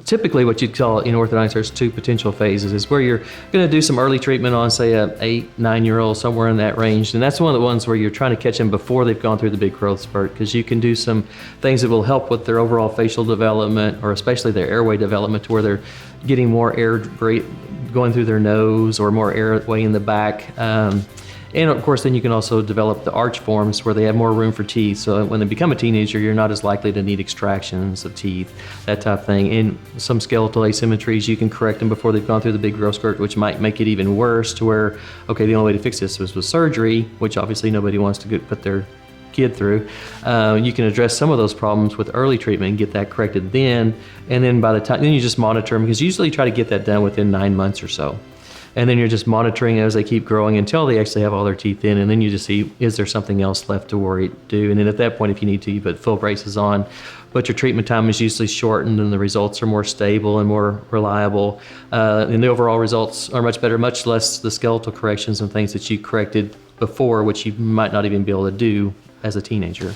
typically what you'd call in orthodontics, there's two potential phases. Is where you're going to do some early treatment on, say, a 8-9-year-old, somewhere in that range. And that's one of the ones where you're trying to catch them before they've gone through the big growth spurt, because you can do some things that will help with their overall facial development, or especially their airway development, to where they're getting more air going through their nose, or more airway in the back. And of course, then you can also develop the arch forms where they have more room for teeth. So when they become a teenager, you're not as likely to need extractions of teeth, that type of thing. And some skeletal asymmetries, you can correct them before they've gone through the big growth spurt, which might make it even worse, to where, okay, the only way to fix this was with surgery, which obviously nobody wants to put their kid through. You can address some of those problems with early treatment and get that corrected then. And then by the time, then you just monitor them, because you usually try to get that done within 9 months or so. And then you're just monitoring as they keep growing until they actually have all their teeth in, and then you just see, is there something else left to worry, do? And then at that point, if you need to, you put full braces on. But your treatment time is usually shortened, and the results are more stable and more reliable. And the overall results are much better, much less the skeletal corrections and things that you corrected before, which you might not even be able to do as a teenager.